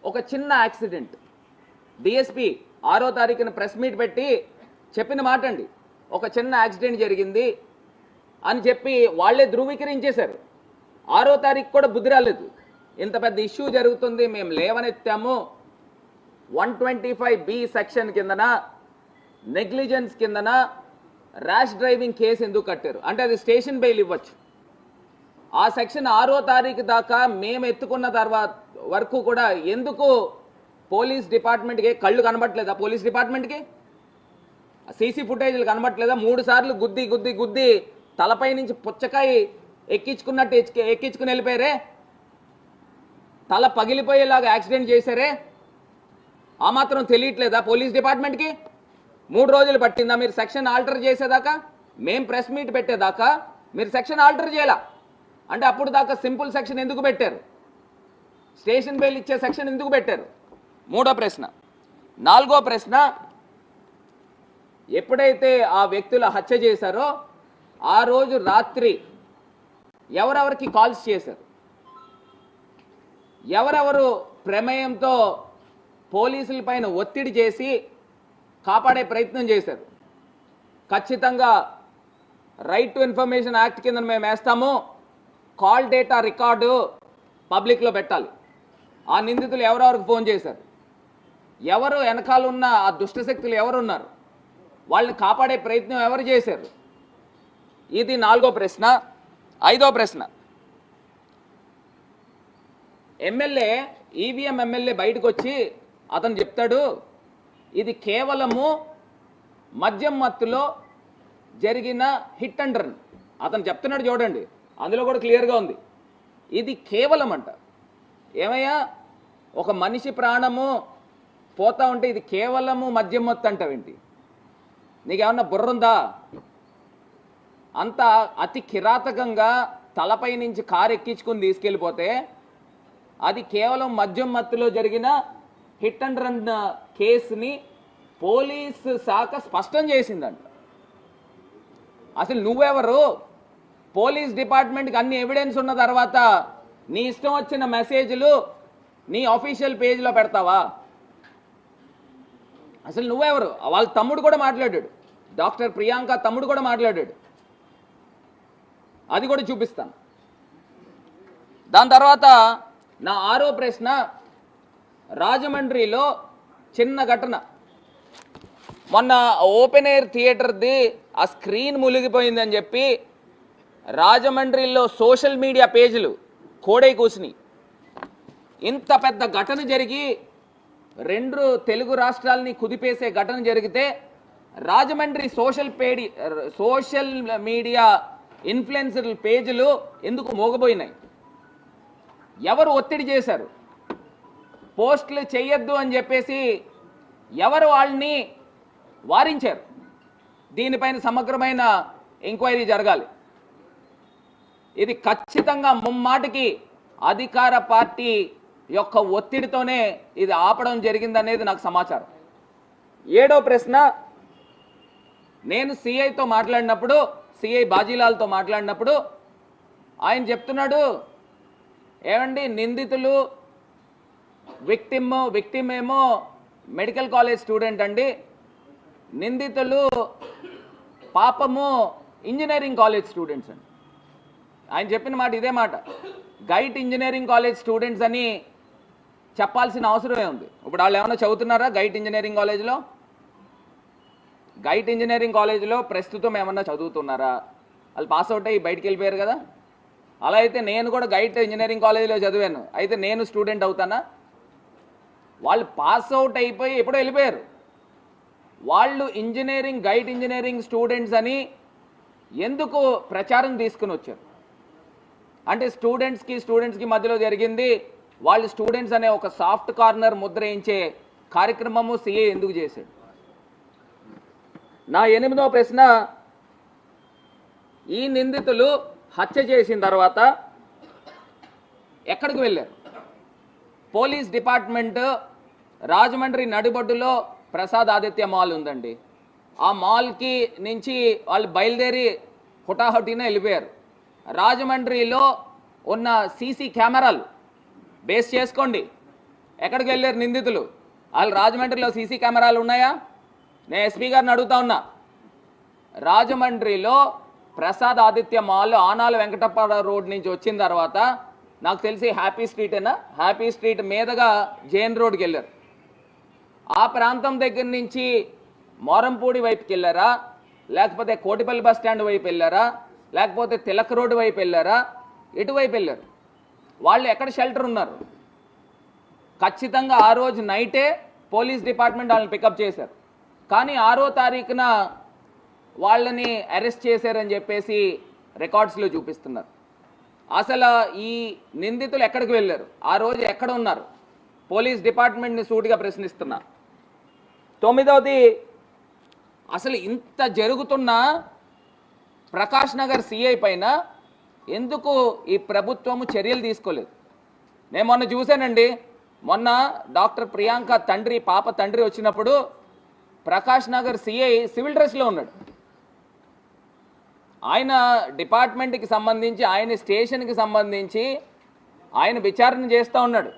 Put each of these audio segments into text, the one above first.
ఒక చిన్న accident DSP 6వ తారీఖున ప్రెస్ మీట్ పెట్టి చెప్పిన మాట అండి, ఒక చిన్న యాక్సిడెంట్ జరిగింది అని చెప్పి వాళ్ళే ధృవీకరించేశారు. 6వ తారీఖు కూడా బుద్ధి రాలేదు, ఇంత పెద్ద ఇష్యూ జరుగుతుంది మేము లేవనెత్తాము, 125B సెక్షన్ కిందన నెగ్లిజెన్స్ కిందన ర్యాష్ డ్రైవింగ్ కేసు ఎందుకు కట్టారు అంటే అది స్టేషన్ బెయిల్ ఇవ్వచ్చు. ఆ సెక్షన్ 6వ తారీఖు దాకా మేము ఎత్తుకున్న తర్వాత వరకు కూడా ఎందుకు పోలీస్ డిపార్ట్మెంట్కి కళ్ళు కనబట్టలేదా? పోలీస్ డిపార్ట్మెంట్కి సీసీ ఫుటేజ్లు కనబట్టలేదా? 3 సార్లు గుద్ది గుద్ది గుద్ది తలపై నుంచి పుచ్చకాయ ఎక్కించుకున్నట్టు ఎక్కించుకుని వెళ్ళిపోయారే, తల పగిలిపోయేలాగా యాక్సిడెంట్ చేశారే, ఆ మాత్రం తెలియట్లేదా పోలీస్ డిపార్ట్మెంట్కి? 3 రోజులు పట్టిందా మీరు సెక్షన్ ఆల్టర్ చేసేదాకా? మేము ప్రెస్ మీట్ పెట్టేదాకా మీరు సెక్షన్ ఆల్టర్ చేయాల అంటే అప్పుడు దాకా సింపుల్ సెక్షన్ ఎందుకు పెట్టారు? స్టేషన్ బెయిల్ ఇచ్చే సెక్షన్ ఎందుకు పెట్టారు? 3వ ప్రశ్న. 4వ ప్రశ్న, ఎప్పుడైతే ఆ వ్యక్తుల హత్య చేశారో ఆ రోజు రాత్రి ఎవరెవరికి కాల్స్ చేశారు, ఎవరెవరు ప్రమేయంతో పోలీసుల పైన ఒత్తిడి చేసి కాపాడే ప్రయత్నం చేశారు? ఖచ్చితంగా రైట్ టు ఇన్ఫర్మేషన్ యాక్ట్ కింద మేము వేస్తాము, కాల్ డేటా రికార్డు పబ్లిక్లో పెట్టాలి. ఆ నిందితులు ఎవరెవరికి ఫోన్ చేశారు, ఎవరు వెనకాల ఉన్న ఆ దుష్టశక్తులు ఎవరున్నారు, వాళ్ళని కాపాడే ప్రయత్నం ఎవరు చేశారు? ఇది 4వ ప్రశ్న. 5వ ప్రశ్న, ఎమ్మెల్యే ఈవీఎం ఎమ్మెల్యే బయటకు వచ్చి అతను చెప్తాడు ఇది కేవలము మద్యం మత్తులో జరిగిన హిట్ అండ్ రన్. అతను చెప్తున్నాడు చూడండి, అందులో కూడా క్లియర్గా ఉంది ఇది కేవలం అంట. ఏమయ్యా, ఒక మనిషి ప్రాణము పోతా ఉంటే ఇది కేవలము మద్యం మత్తు అంటావేంటి? నీకేమన్నా బుర్రుందా? అంత అతి కిరాతకంగా తలపై నుంచి కారు ఎక్కించుకుని తీసుకెళ్ళిపోతే అది కేవలం మద్యం మత్తులో జరిగిన హిట్ అండ్ రన్ కేసుని పోలీసు శాఖ స్పష్టం చేసిందంట. అసలు నువ్వెవరు? పోలీస్ డిపార్ట్మెంట్కి అన్ని ఎవిడెన్స్ ఉన్న తర్వాత నీ ఇష్టం వచ్చిన మెసేజ్లు నీ ఆఫీషియల్ పేజ్లో పెడతావా? అసలు నువ్వెవరు? వాళ్ళ తమ్ముడు కూడా మాట్లాడాడు, డాక్టర్ ప్రియాంక తమ్ముడు కూడా మాట్లాడాడు, అది కూడా చూపిస్తాను. దాని తర్వాత నా 6వ ప్రశ్న, రాజమండ్రిలో చిన్న ఘటన. మొన్న ఓపెన్ ఎయిర్ థియేటర్ది ఆ స్క్రీన్ మునిగిపోయిందని చెప్పి రాజమండ్రిలో సోషల్ మీడియా పేజీలు కోడై కూసినాయి. ఇంత పెద్ద ఘటన జరిగి 2 తెలుగు రాష్ట్రాలని కుదిపేసే ఘటన జరిగితే రాజమండ్రి సోషల్ మీడియా ఇన్ఫ్లుయెన్సర్ పేజీలు ఎందుకు మోగబోయినాయి? ఎవరు ఒత్తిడి చేశారు? పోస్టులు చేయొద్దు అని చెప్పేసి ఎవరు వాళ్ళని వారించారు? దీనిపైన సమగ్రమైన ఎంక్వైరీ జరగాలి. ఇది ఖచ్చితంగా ముమ్మాటికి అధికార పార్టీ యొక్క ఒత్తిడితోనే ఇది ఆపడం జరిగిందనేది నాకు సమాచారం. 7వ ప్రశ్న, నేను సిఐతో మాట్లాడినప్పుడు, సిఐ బాజీలాల్తో మాట్లాడినప్పుడు ఆయన చెప్తున్నాడు, ఏమండి నిందితులు విక్టిమ్ ఏమో మెడికల్ కాలేజ్ స్టూడెంట్ అండి, నిందితులు పాపము ఇంజనీరింగ్ కాలేజ్ స్టూడెంట్స్ అండి. ఆయన చెప్పిన మాట ఇదే మాట. గైట్ ఇంజనీరింగ్ కాలేజ్ స్టూడెంట్స్ అని చెప్పాల్సిన అవసరమే ఉంది. ఇప్పుడు వాళ్ళు ఏమైనా చదువుతున్నారా గైట్ ఇంజనీరింగ్ కాలేజ్లో? గైట్ ఇంజనీరింగ్ కాలేజ్లో ప్రస్తుతం ఏమన్నా చదువుతున్నారా? వాళ్ళు పాస్ అవుట్ అయ్యి బయటికి వెళ్ళిపోయారు కదా. అలా అయితే నేను కూడా గైట్ ఇంజనీరింగ్ కాలేజ్లో చదివాను, అయితే నేను స్టూడెంట్ అవుతానా? వాళ్ళు పాస్ అవుట్ అయిపోయి ఎప్పుడో వెళ్ళిపోయారు. వాళ్ళు గైట్ ఇంజనీరింగ్ స్టూడెంట్స్ అని ఎందుకు ప్రచారం తీసుకుని వచ్చారు? అంటే స్టూడెంట్స్కి మధ్యలో జరిగింది, వాళ్ళు స్టూడెంట్స్ అనే ఒక సాఫ్ట్ కార్నర్ ముద్రయించే కార్యక్రమము సిఏ ఎందుకు చేశాడు? నా 8వ ప్రశ్న, ఈ నిందితులు హత్య చేసిన తర్వాత ఎక్కడికి వెళ్ళారు? పోలీస్ డిపార్ట్మెంట్ రాజమండ్రి నడిబొడ్డులో ప్రసాద్ ఆదిత్య మాల్ ఉందండి, ఆ మాల్కి నుంచి వాళ్ళు బయలుదేరి హుటాహుటిన వెళ్ళిపోయారు. రాజమండ్రిలో ఉన్న సీసీ కెమెరాలు బేస్ చేసుకోండి, ఎక్కడికి వెళ్ళారు నిందితులు? వాళ్ళు రాజమండ్రిలో సీసీ కెమెరాలు ఉన్నాయా? నేను ఎస్పీ గారిని అడుగుతా ఉన్నా. రాజమండ్రిలో ప్రసాద్ ఆదిత్య మాల్ ఆనాల వెంకటప్ప రోడ్ నుంచి వచ్చిన తర్వాత నాకు తెలిసి హ్యాపీ స్ట్రీట్ అయినా హ్యాపీ స్ట్రీట్ మీదుగా జైన్ రోడ్కి వెళ్ళారు. ఆ ప్రాంతం దగ్గర నుంచి మోరంపూడి వైపుకి వెళ్ళారా, లేకపోతే కోటిపల్లి బస్ స్టాండ్ వైపు వెళ్ళారా, లేకపోతే తిలక్ రోడ్డు వైపు వెళ్ళారా, ఎటువైపు వెళ్ళారు? వాళ్ళు ఎక్కడ షెల్టర్ ఉన్నారు? ఖచ్చితంగా ఆ రోజు నైటే పోలీస్ డిపార్ట్మెంట్ వాళ్ళని పికప్ చేశారు. కానీ 6వ తారీఖున వాళ్ళని అరెస్ట్ చేశారని చెప్పేసి రికార్డ్స్లో చూపిస్తున్నారు. అసలు ఈ నిందితులు ఎక్కడికి వెళ్ళారు? ఆ రోజు ఎక్కడ ఉన్నారు? పోలీస్ డిపార్ట్మెంట్ని సూటిగా ప్రశ్నిస్తున్నా. 9వది, అసలు ఇంత జరుగుతున్నా ప్రకాష్ నగర్ సిఐ పైన ఎందుకు ఈ ప్రభుత్వము చర్యలు తీసుకోలేదు? నేను మొన్న చూశానండి. మొన్న డాక్టర్ ప్రియాంక తండ్రి, పాప తండ్రి వచ్చినప్పుడు ప్రకాష్ నగర్ సిఐ సివిల్ డ్రెస్లో ఉన్నాడు. ఆయన డిపార్ట్మెంట్కి సంబంధించి, ఆయన స్టేషన్కి సంబంధించి ఆయన విచారణ చేస్తూ ఉన్నాడు.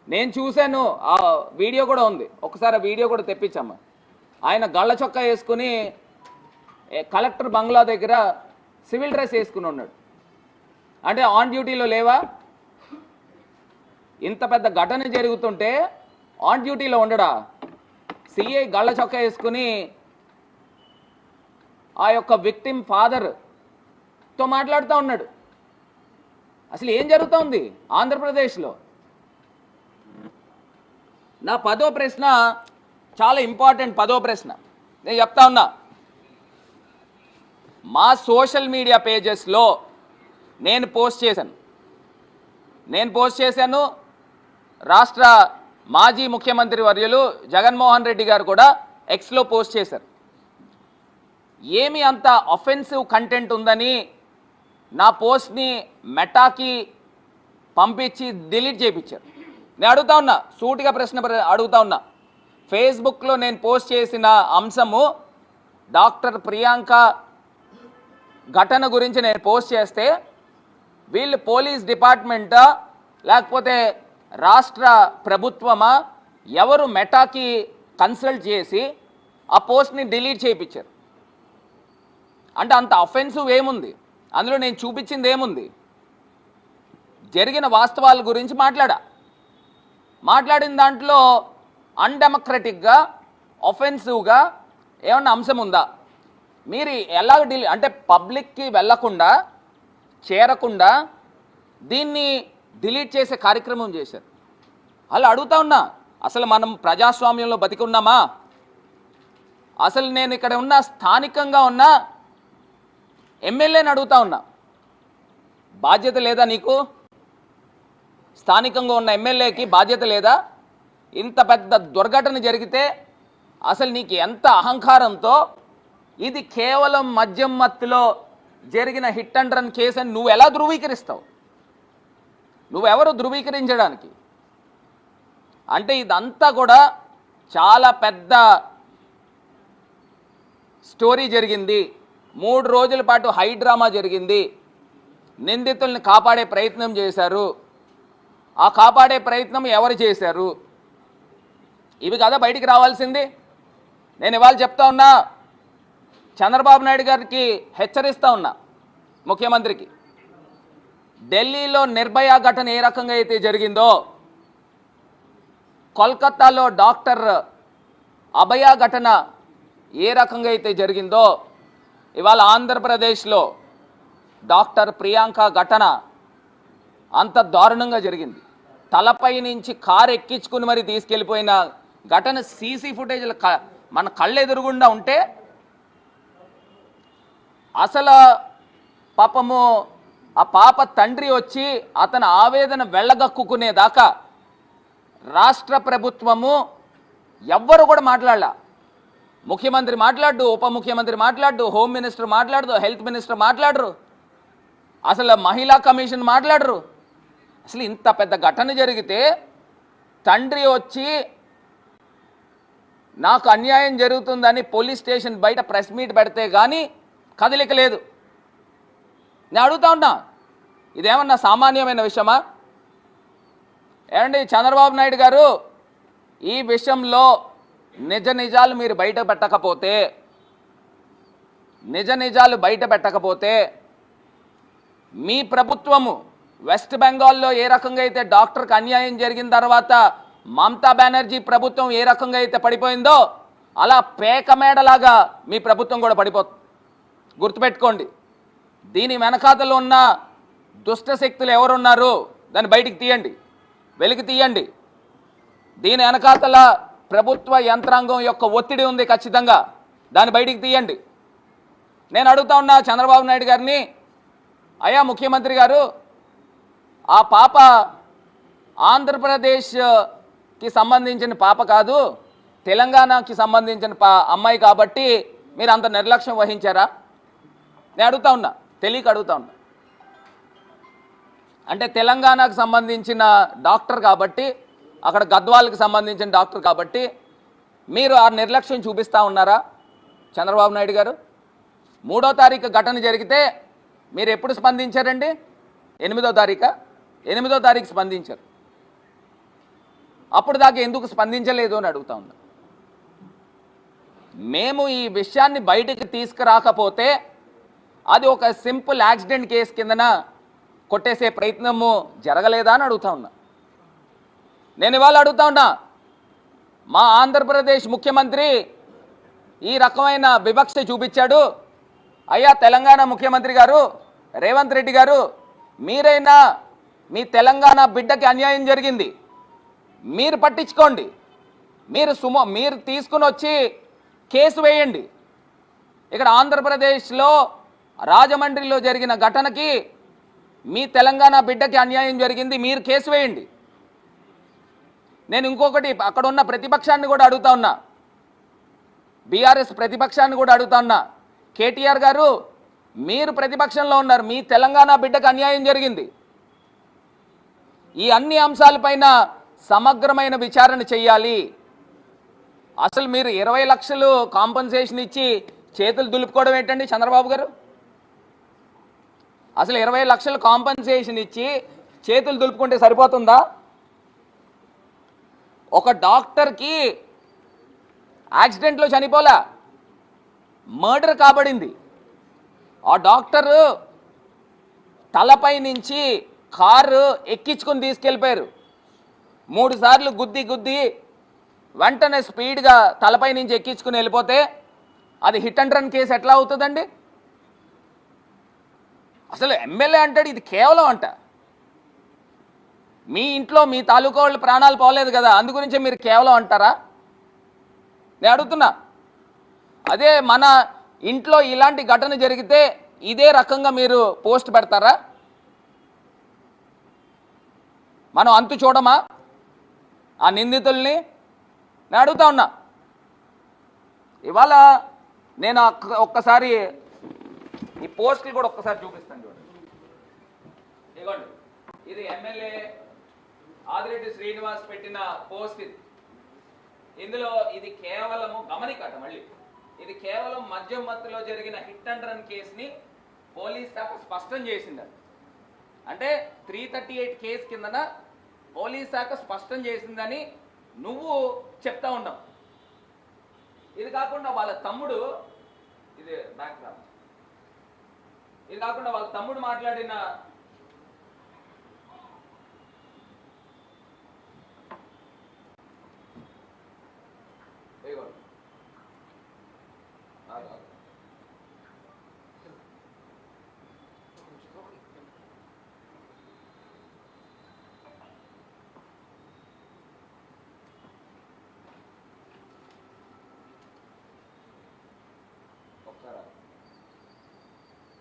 నేను చూశాను, ఆ వీడియో కూడా ఉంది. ఒకసారి ఆ వీడియో కూడా తెప్పించమ్మా. ఆయన గళ్ళ చొక్కా వేసుకుని కలెక్టర్ బంగ్లా దగ్గర సివిల్ డ్రెస్ వేసుకుని ఉన్నాడు. అంటే ఆన్ డ్యూటీలో లేవా? ఇంత పెద్ద ఘటన జరుగుతుంటే ఆన్ డ్యూటీలో ఉండడా? సిఐ గళ్ళ చొక్కా వేసుకుని ఆ యొక్క విక్టిమ్ ఫాదర్తో మాట్లాడుతూ ఉన్నాడు. అసలు ఏం జరుగుతోంది ఆంధ్రప్రదేశ్లో? నా 10వ ప్రశ్న చాలా ఇంపార్టెంట్. 10వ ప్రశ్న నేను చెప్తా ఉన్నా. మా సోషల్ మీడియా పేజెస్లో నేను పోస్ట్ చేశాను. రాష్ట్ర మాజీ ముఖ్యమంత్రి వర్యులు జగన్మోహన్ రెడ్డి గారు కూడా ఎక్స్లో పోస్ట్ చేశారు. ఏమి అంత అఫెన్సివ్ కంటెంట్ ఉందని నా పోస్ట్ని మెటాకి పంపించి డిలీట్ చేయించారు. నేను అడుగుతా ఉన్నా, సూటిగా ప్రశ్న అడుగుతా ఉన్నా. ఫేస్బుక్లో నేను పోస్ట్ చేసిన అంశము డాక్టర్ ప్రియాంక ఘటన గురించి నేను పోస్ట్ చేస్తే వీళ్ళు పోలీస్ డిపార్ట్మెంటా లేకపోతే రాష్ట్ర ప్రభుత్వమా ఎవరు మెటాకి కన్సల్ట్ చేసి ఆ పోస్ట్ని డిలీట్ చేయించారు? అంటే అంత అఫెన్సివ్ ఏముంది అందులో? నేను చూపించింది ఏముంది? జరిగిన వాస్తవాల గురించి మాట్లాడిన దాంట్లో అన్డెమోక్రటిక్గా, అఫెన్సివ్గా ఏమన్నా అంశం ఉందా? మీరు ఎలా అంటే పబ్లిక్కి వెళ్లకుండా, చేరకుండా దీన్ని డిలీట్ చేసే కార్యక్రమం చేశారు. అలా అడుగుతా ఉన్నా, అసలు మనం ప్రజాస్వామ్యంలో బతికి ఉన్నామా? అసలు నేను ఇక్కడ ఉన్న స్థానికంగా ఉన్న ఎమ్మెల్యేని అడుగుతా ఉన్నా, బాధ్యత లేదా నీకు? స్థానికంగా ఉన్న ఎమ్మెల్యేకి బాధ్యత లేదా? ఇంత పెద్ద దుర్ఘటన జరిగితే అసలు నీకు ఎంత అహంకారంతో ఇది కేవలం మద్యం మత్తులో జరిగిన హిట్ అండ్ రన్ కేసు అని నువ్వు ఎలా ధృవీకరిస్తావు? నువ్వెవరు ధృవీకరించడానికి? అంటే ఇదంతా కూడా చాలా పెద్ద స్టోరీ జరిగింది. 3 రోజుల పాటు హై డ్రామా జరిగింది. నిందితుల్ని కాపాడే ప్రయత్నం చేశారు. ఆ కాపాడే ప్రయత్నం ఎవరు చేశారు? ఇవి కదా బయటికి రావాల్సింది. నేను ఇవాళ చెప్తా ఉన్నా, చంద్రబాబు నాయుడు గారికి హెచ్చరిస్తా ఉన్నా, ముఖ్యమంత్రికి, ఢిల్లీలో నిర్భయ ఘటన ఏ రకంగా అయితే జరిగిందో, కోల్కతాలో డాక్టర్ అభయ ఘటన ఏ రకంగా అయితే జరిగిందో, ఇవాళ ఆంధ్రప్రదేశ్లో డాక్టర్ ప్రియాంక ఘటన అంత దారుణంగా జరిగింది. తలపై నుంచి కారు ఎక్కించుకుని మరి తీసుకెళ్ళిపోయిన ఘటన సీసీ ఫుటేజ్లు మన కళ్ళెదురుగుండా ఉంటే అసలు పాపము ఆ పాప తండ్రి వచ్చి అతని ఆవేదన వెళ్ళగక్కుకునేదాకా రాష్ట్ర ప్రభుత్వము ఎవ్వరు కూడా మాట్లాడలా. ముఖ్యమంత్రి మాట్లాడు, ఉప ముఖ్యమంత్రి మాట్లాడు, హోమ్ మినిస్టర్ మాట్లాడదు, హెల్త్ మినిస్టర్ మాట్లాడరు, అసలు మహిళా కమిషన్ మాట్లాడరు. అసలు ఇంత పెద్ద ఘటన జరిగితే తండ్రి వచ్చి నాకు అన్యాయం జరుగుతుందని పోలీస్ స్టేషన్ బయట ప్రెస్ మీట్ పెడితే కానీ కదలిక లేదు. నేను అడుగుతా ఉన్నా, ఇదేమన్నా సామాన్యమైన విషయమా? ఏమండి చంద్రబాబు నాయుడు గారు, ఈ విషయంలో నిజాలు మీరు బయట పెట్టకపోతే మీ ప్రభుత్వము వెస్ట్ బెంగాల్లో ఏ రకంగా అయితే డాక్టర్కి అన్యాయం జరిగిన తర్వాత మమతా బెనర్జీ ప్రభుత్వం ఏ రకంగా అయితే పడిపోయిందో అలా పేకమేడలాగా మీ ప్రభుత్వం కూడా పడిపోతుంది. గుర్తుపెట్టుకోండి. దీని వెనకాతలో ఉన్న దుష్ట శక్తులు ఎవరున్నారు దాన్ని బయటికి తీయండి, వెలికి తీయండి. దీని వెనకాతల ప్రభుత్వ యంత్రాంగం యొక్క ఒత్తిడి ఉంది, ఖచ్చితంగా దాన్ని బయటికి తీయండి. నేను అడుగుతా ఉన్నా చంద్రబాబు నాయుడు గారిని, అయ్యా ముఖ్యమంత్రి గారు, ఆ పాప ఆంధ్రప్రదేశ్కి సంబంధించిన పాప కాదు, తెలంగాణకి సంబంధించిన అమ్మాయి కాబట్టి మీరు అంత నిర్లక్ష్యం వహించారా? నేను అడుగుతా ఉన్నా, తెలియక అడుగుతా ఉన్నా. అంటే తెలంగాణకు సంబంధించిన డాక్టర్ కాబట్టి, అక్కడ గద్వాలకు సంబంధించిన డాక్టర్ కాబట్టి మీరు ఆ నిర్లక్ష్యం చూపిస్తూ ఉన్నారా చంద్రబాబు నాయుడు గారు? 3వ తారీఖు ఘటన జరిగితే మీరు ఎప్పుడు స్పందించారండి? 8వ తారీఖు స్పందించారు. అప్పుడు దాకా ఎందుకు స్పందించలేదు అని అడుగుతా ఉన్నా. మేము ఈ విషయాన్ని బయటికి తీసుకురాకపోతే అది ఒక సింపుల్ యాక్సిడెంట్ కేసు కిందన కొట్టేసే ప్రయత్నము జరగలేదా అని అడుగుతా ఉన్నా. నేను ఇవాళ అడుగుతా ఉన్నా, మా ఆంధ్రప్రదేశ్ ముఖ్యమంత్రి ఈ రకమైన వివక్ష చూపించాడు. అయ్యా తెలంగాణ ముఖ్యమంత్రి గారు రేవంత్ రెడ్డి గారు, మీరైనా మీ తెలంగాణ బిడ్డకి అన్యాయం జరిగింది, మీరు పట్టించుకోండి, మీరు తీసుకుని వచ్చి కేసు వేయండి. ఇక్కడ ఆంధ్రప్రదేశ్లో రాజమండ్రిలో జరిగిన ఘటనకి మీ తెలంగాణ బిడ్డకి అన్యాయం జరిగింది, మీరు కేసు వేయండి. నేను ఇంకొకటి అక్కడ ఉన్న ప్రతిపక్షాన్ని కూడా అడుగుతా ఉన్నా, బీఆర్ఎస్ ప్రతిపక్షాన్ని కూడా అడుగుతా ఉన్నా, కేటీఆర్ గారు మీరు ప్రతిపక్షంలో ఉన్నారు, మీ తెలంగాణ బిడ్డకు అన్యాయం జరిగింది, ఈ అన్ని అంశాలపైన సమగ్రమైన విచారణ చేయాలి. అసలు మీరు 20 లక్షలు కాంపన్సేషన్ ఇచ్చి చేతులు దులుపుకోవడం ఏంటండి చంద్రబాబు గారు? అసలు 20 లక్షలు కాంపన్సేషన్ ఇచ్చి చేతులు దులుపుకుంటే సరిపోతుందా? ఒక డాక్టర్కి యాక్సిడెంట్లో చనిపోలే, మర్డర్ కాబడింది. ఆ డాక్టరు తలపై నుంచి కారు ఎక్కించుకొని తీసుకెళ్ళిపోయారు. 3 సార్లు గుద్ది వెంటనే స్పీడ్గా తలపై నుంచి ఎక్కించుకుని వెళ్ళిపోతే అది హిట్ అండ్ రన్ కేసు ఎట్లా అవుతుందండి? అసలు ఎమ్మెల్యే అంటాడు ఇది కేవలం అంట. మీ ఇంట్లో మీ తాలూకా వాళ్ళు ప్రాణాలు పోలేదు కదా, అందుగురించే మీరు కేవలం అంటారా? నేను అడుగుతున్నా. అదే మన ఇంట్లో ఇలాంటి ఘటన జరిగితే ఇదే రకంగా మీరు పోస్ట్ పెడతారా? మనం అంతు చూడమా ఆ నిందితుల్ని? నేను అడుగుతా ఉన్నా. ఇవాళ నేను ఒక్కసారి ఈ పోస్టులు కూడా ఒక్కసారి చూపిస్తాను చూడండి. ఇదిగోండి, ఇది ఎమ్మెల్యే ఆదిరెడ్డి శ్రీనివాస్ పెట్టిన పోస్ట్. ఇందులో ఇది కేవలము గమనికట, మళ్ళీ ఇది కేవలం మద్యం మత్తులో జరిగిన హిట్ అండ్ రన్ కేసుని పోలీస్ శాఖ స్పష్టం చేసిందని. అంటే 338 కేసు కిందన పోలీస్ శాఖ స్పష్టం చేసిందని నువ్వు చెప్తా ఉన్నావు. ఇది కాకుండా వాళ్ళ తమ్ముడు, ఇది బ్యాక్గ్రౌండ్, ఇది కాకుండా వాళ్ళ తమ్ముడు మాట్లాడిన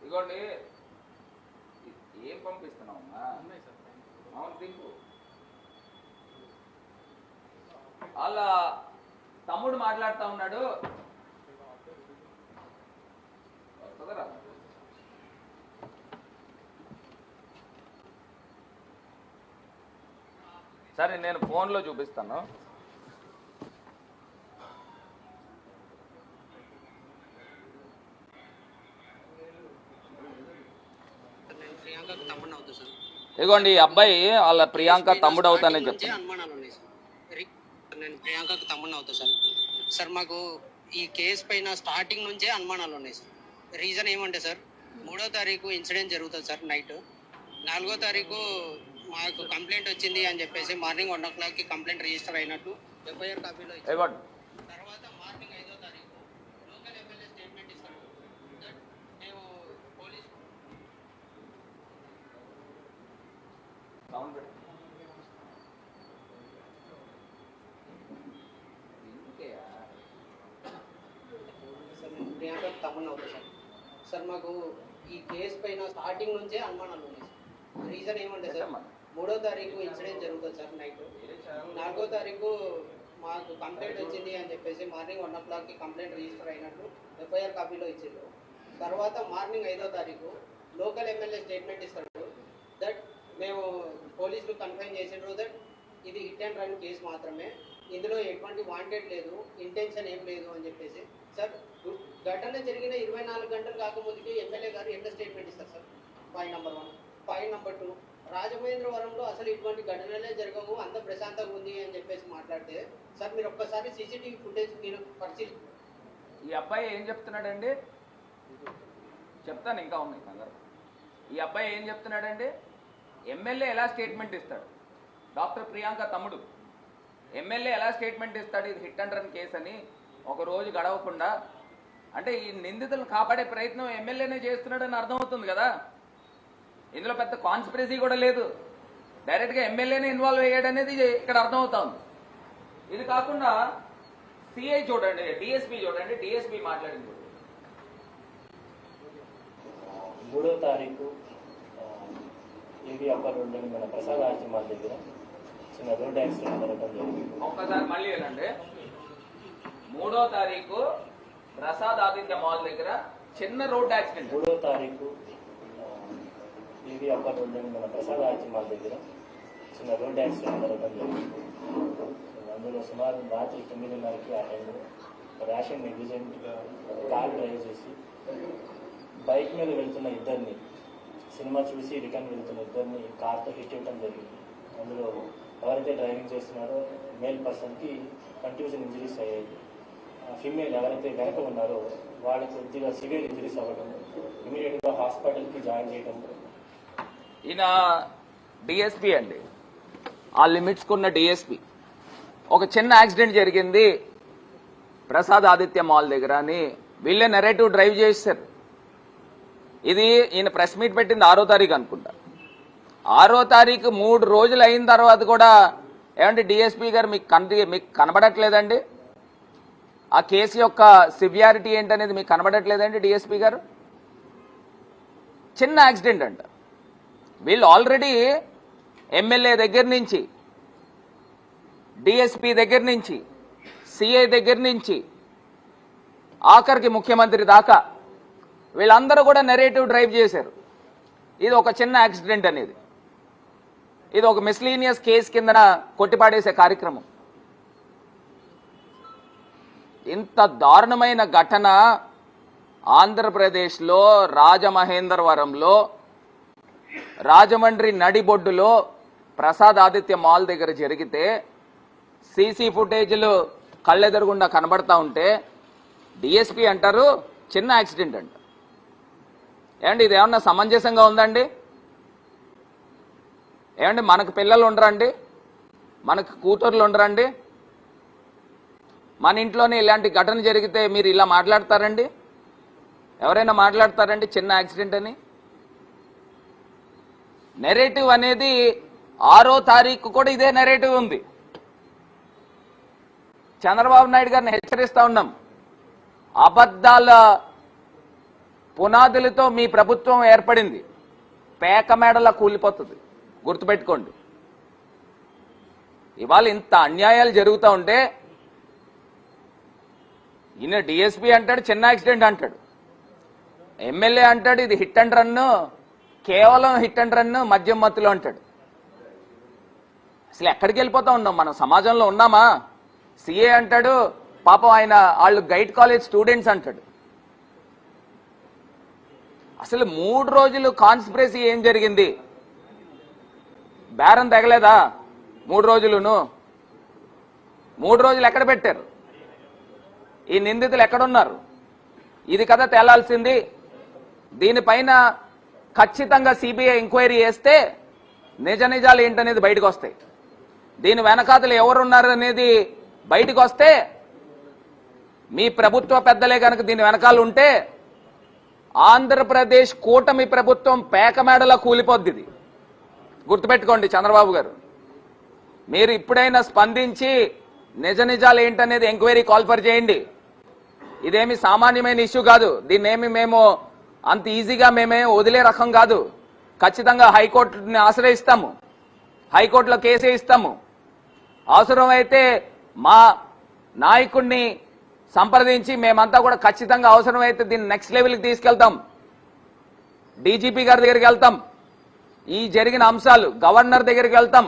ఇదిగోండి, ఏం పంపిస్తున్నావమ్మా? అవును దింపు. వాళ్ళ తమ్ముడు మాట్లాడుతూ ఉన్నాడు. సరే నేను ఫోన్లో చూపిస్తాను. ఇదిగోండి, ఈ అబ్బాయి వాళ్ళ ప్రియాంక తమ్ముడు అవుతానని చెప్తాను. అనుమానాలు ఉన్నాయి సార్. నేను ప్రియాంకకు తమ్ముడు అవుతా సార్. సార్ మాకు ఈ కేసు పైన స్టార్టింగ్ నుంచే అనుమానాలు ఉన్నాయి సార్. రీజన్ ఏమంటే సార్, 3వ తారీఖు ఇన్సిడెంట్ జరుగుతుంది సార్ నైట్. 4వ తారీఖు మాకు కంప్లైంట్ వచ్చింది అని చెప్పేసి మార్నింగ్ 1 o'clockకి కంప్లైంట్ రిజిస్టర్ అయినట్టు ఎఫ్ఐఆర్ కాపీలో ఇచ్చారు. తర్వాత మార్నింగ్ 5వ తారీఖు లోకల్ ఎమ్మెల్యే స్టేట్మెంట్ ఇస్తాడు. మేము పోలీస్ ప్రియాంక తమ్ముడు అవుతా సార్. సార్ మాకు ఈ కేసు పైన స్టార్టింగ్ నుంచే అనుమానాలు ఉన్నాయి సార్. రీజన్ ఏమంటే సార్, 3వ తారీఖు ఇన్సిడెంట్ జరుగుతుంది సార్ నైట్. 4వ తారీఖు మాకు కంప్లైంట్ వచ్చింది అని చెప్పేసి మార్నింగ్ 1 o'clockకి కంప్లైంట్ రిజిస్టర్ అయినట్టు ఎఫ్ఐఆర్ కాపీలో ఇచ్చారు. తర్వాత మార్నింగ్ 5వ తారీఖు లోకల్ ఎమ్మెల్యే స్టేట్మెంట్ ఇస్తాడు దట్ మేము పోలీసులు కన్ఫైన్ చేసిండ్రు దట్ ఇది హిట్ అండ్ రన్ కేసు మాత్రమే, ఇందులో ఎటువంటి వాంటెడ్ లేదు, ఇంటెన్షన్ ఏం లేదు అని చెప్పేసి. సార్ ఘటన జరిగిన 24 గంటలు కాకముందుకే ఎమ్మెల్యే గారు ఎంత స్టేట్మెంట్ ఇస్తారు sir? Point number 1. Point number 2, రాజమహేంద్రవరంలో అసలు ఇటువంటి ఘటనలే జరగవు, అంత ప్రశాంతంగా ఉంది అని చెప్పేసి మాట్లాడితే సార్ మీరు ఒక్కసారి సీసీటీవీ ఫుటేజ్ మీరు పరిశీలి. ఈ అబ్బాయి ఏం చెప్తున్నాడండి? చెప్తాను, ఇంకా ఉన్నాయి కంగారు. ఈ అబ్బాయి ఏం చెప్తున్నాడండి? ఎమ్మెల్యే ఎలా స్టేట్మెంట్ ఇస్తాడు? డాక్టర్ ప్రియాంక తమ్ముడు ఎమ్మెల్యే ఎలా స్టేట్మెంట్ ఇస్తాడు ఇది హిట్ అండ్ రన్ కేసు అని ఒక రోజు గడవకుండా? అంటే ఈ నిందితులను కాపాడే ప్రయత్నం ఎమ్మెల్యేనే చేస్తున్నాడని అర్థమవుతుంది కదా. ఇందులో పెద్ద కాన్స్పిరసీ కూడా లేదు, డైరెక్ట్గా ఎమ్మెల్యేనే ఇన్వాల్వ్ అయ్యాడనేది ఇక్కడ అర్థమవుతుంది. ఇది కాకుండా సిఐ చూడండి, డిఎస్పీ చూడండి, డిఎస్పీ మాట్లాడింది. 3వ తారీఖు ఏబీ అప్పర్ రోడ్ మన ప్రసాద్ ఆర్చిమాల్ దగ్గర చిన్న రోడ్ యాక్సిడెంట్ జరగడం జరిగింది. ఒక్కసారి మళ్ళీ ఏంటంటే 3వ తారీఖు ప్రసాద్ ఆదిత్య మాల్ దగ్గర చిన్న రోడ్ యాక్సిడెంట్. 3వ తారీఖు ఏబీ అప్పర్ రోడ్ మన ప్రసాద్ ఆర్చిమాల్ దగ్గర చిన్న రోడ్ యాక్సిడెంట్ జరగడం జరిగింది. అందులో సుమారు రాత్రి 9:30కి ఆ టైంలో ర్యాషన్ నెగ్లిజెంట్గా కార్ డ్రైవ్ చేసి బైక్ మీద వెళ్తున్న ఇద్దరిని, సినిమా చూసి రిటర్న్ వెళ్తున్న ఇద్దరిని కార్తో హిట్ ఇవ్వడం జరిగింది. అందులో ఎవరైతే డ్రైవింగ్ చేస్తున్నారో మేల్ పర్సన్కి కంట్యూజన్ ఇంజరీస్ అయ్యాయి. ఫీమేల్ ఎవరైతే వెనక ఉన్నారో వాళ్ళకి కొద్దిగా సివియర్ ఇంజరీస్ అవ్వడం, ఇమీడియట్గా హాస్పిటల్కి జాయిన్ చేయడం. ఈయన డిఎస్పీ అండి, ఆ లిమిట్స్కు ఉన్న డిఎస్పీ. ఒక చిన్న యాక్సిడెంట్ జరిగింది ప్రసాద్ ఆదిత్య మాల్ దగ్గర అని వీళ్ళే నెరేటివ్ డ్రైవ్ చేశారు. ఇది ఈయన ప్రెస్ మీట్ పెట్టింది 6వ తారీఖు అనుకుంటా. 6వ తారీఖు 3 రోజులు అయిన తర్వాత కూడా ఏమంటే డిఎస్పీ గారు మీకు కనబడట్లేదండి? ఆ కేసు యొక్క సివియారిటీ ఏంటనేది మీకు కనబడట్లేదండి డిఎస్పీ గారు? చిన్న యాక్సిడెంట్ అంట. వీళ్ళు ఆల్రెడీ ఎమ్మెల్యే దగ్గర నుంచి, డిఎస్పీ దగ్గర నుంచి, సిఐ దగ్గర నుంచి ఆఖరికి ముఖ్యమంత్రి దాకా వీళ్ళందరూ కూడా నెరేటివ్ డ్రైవ్ చేశారు ఇది ఒక చిన్న యాక్సిడెంట్ అనేది. ఇది ఒక మిస్లీనియస్ కేసు కిందన కొట్టిపాడేసే కార్యక్రమం. ఇంత దారుణమైన ఘటన ఆంధ్రప్రదేశ్లో రాజమహేంద్రవరంలో రాజమండ్రి నడిబొడ్డులో ప్రసాద్ ఆదిత్య మాల్ దగ్గర జరిగితే సీసీ ఫుటేజ్లు కళ్ళెదరుగుండా కనబడతా ఉంటే డిఎస్పీ అంటారు చిన్న యాక్సిడెంట్ అంట. ఏమండి ఇది ఏమన్నా సమంజసంగా ఉందండి? ఏమండి మనకు పిల్లలు ఉండరండి? మనకు కూతుర్లు ఉండరండి? మన ఇంట్లోనే ఇలాంటి ఘటన జరిగితే మీరు ఇలా మాట్లాడతారండి? ఎవరైనా మాట్లాడతారండి చిన్న యాక్సిడెంట్ అని? నెరేటివ్ అనేది 6వ తారీఖు కూడా ఇదే నెరేటివ్ ఉంది. చంద్రబాబు నాయుడు గారిని హెచ్చరిస్తా ఉన్నాం, అబద్ధాల పునాదులతో మీ ప్రభుత్వం ఏర్పడింది, పేక మేడలా కూలిపోతుంది, గుర్తుపెట్టుకోండి. ఇవాళ ఇంత అన్యాయాలు జరుగుతూ ఉంటే ఈయన డిఎస్పీ అంటాడు చిన్న యాక్సిడెంట్ అంటాడు, ఎమ్మెల్యే అంటాడు ఇది హిట్ అండ్ రన్, కేవలం హిట్ అండ్ రన్ మద్యం మత్తులో అంటాడు. అసలు ఎక్కడికి వెళ్ళిపోతా ఉన్నాం మనం? సమాజంలో ఉన్నామా? సిఏ అంటాడు పాపం ఆయన వాళ్ళు గైడ్ కాలేజ్ స్టూడెంట్స్ అంటాడు. అసలు 3 రోజులు కాన్స్పిరసీ ఏం జరిగింది? బేరం తెగలేదా 3 రోజులును? 3 రోజులు ఎక్కడ పెట్టారు? ఈ నిందితులు ఎక్కడున్నారు? ఇది కదా తేలాల్సింది. దీనిపైన ఖచ్చితంగా సిబిఐ ఎంక్వైరీ చేస్తే నిజ నిజాలు ఏంటనేది బయటకు వస్తాయి. దీని వెనకాతలు ఎవరున్నారు అనేది బయటకు వస్తే మీ ప్రభుత్వ పెద్దలే కనుక దీని వెనకాల ఉంటే ఆంధ్రప్రదేశ్ కూటమి ప్రభుత్వం పేకమేడలా కూలిపోద్ది. ఇది గుర్తుపెట్టుకోండి చంద్రబాబు గారు. మీరు ఇప్పుడైనా స్పందించి నిజ నిజాలు ఏంటనేది ఎంక్వైరీ కాల్ఫర్ చేయండి. ఇదేమి సామాన్యమైన ఇష్యూ కాదు. దీన్నేమి మేము అంత ఈజీగా మేమే వదిలే రకం కాదు. ఖచ్చితంగా హైకోర్టుని ఆశ్రయిస్తాము, హైకోర్టులో కేసు ఇస్తాము. అవసరమైతే మా నాయకుడిని సంప్రదించి మేమంతా కూడా ఖచ్చితంగా అవసరమైతే దీన్ని నెక్స్ట్ లెవెల్కి తీసుకెళ్తాం. డీజీపీ గారి దగ్గరికి వెళ్తాం. ఈ జరిగిన అంశాలు గవర్నర్ దగ్గరికి వెళ్తాం.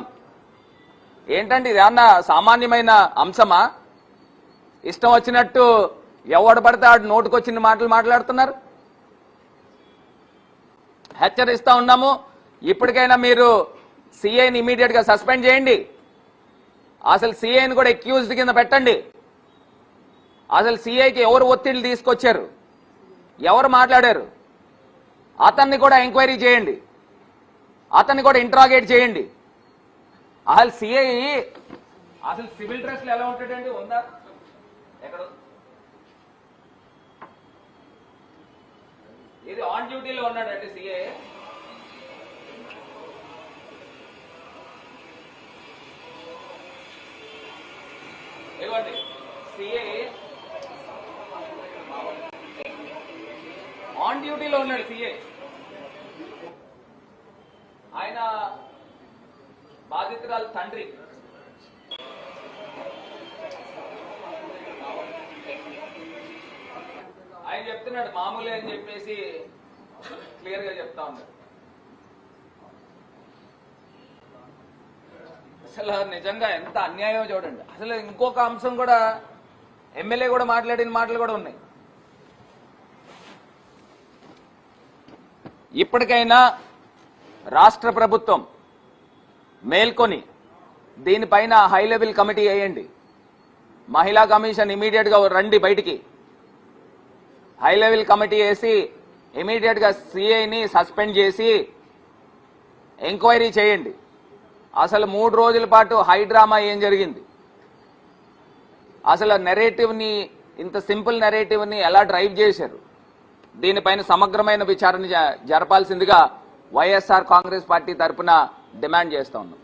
ఏంటంటే ఇది ఏమన్నా సామాన్యమైన అంశమా? ఇష్టం వచ్చినట్టు ఎవడు పడితే ఆడు నోటుకొచ్చిన మాటలు మాట్లాడుతున్నారు. హెచ్చరిస్తా ఉన్నాము. ఇప్పటికైనా మీరు సిఐని ఇమీడియట్ గా సస్పెండ్ చేయండి. అసలు సిఐని కూడా అక్యూజ్డ్ కింద పెట్టండి. అసలు సిఐకి ఎవరు ఒత్తిళ్లు తీసుకొచ్చారు, ఎవరు మాట్లాడారు, అతన్ని కూడా ఎంక్వైరీ చేయండి, అతన్ని కూడా ఇంట్రాగేట్ చేయండి. అసలు సిఐ అసలు సివిల్ డ్రెస్ ఎలా ఉంటాడండి? ఉందా? ఎక్కడ? ఇది ఆన్ డ్యూటీలో ఉన్నాడండి సిఐ. ఇవ్వండి సిఐ ఆన్ డ్యూటీలో ఉన్నాడు. సిఐ ఆయన బాధితురాలు తండ్రి. ఆయన చెప్తున్నాడు మామూలే అని చెప్పేసి క్లియర్ గా చెప్తా ఉన్నాడు. అసలు నిజంగా ఎంత అన్యాయం చూడండి. అసలు ఇంకొక అంశం కూడా ఎమ్మెల్యే కూడా మాట్లాడిన మాటలు కూడా ఉన్నాయి. ఇప్పటికైనా రాష్ట్ర ప్రభుత్వం మేల్కొని దీనిపైన హై లెవెల్ కమిటీ వేయండి. మహిళా కమిషన్ ఇమీడియట్ గా రండి బయటికి. హై లెవెల్ కమిటీ వేసి ఇమీడియట్ గా సిఐని సస్పెండ్ చేసి ఎంక్వైరీ చేయండి. అసలు 3 రోజుల పాటు హై డ్రామా ఏం జరిగింది, అసలు నెరేటివ్ ని, ఇంత సింపుల్ నెరేటివ్ ని ఎలా డ్రైవ్ చేశారు, దీనిపైన సమగ్రమైన విచారణ జరపాల్సిందిగా వైఎస్ఆర్ కాంగ్రెస్ పార్టీ తరఫున డిమాండ్ చేస్తా ఉన్నాం.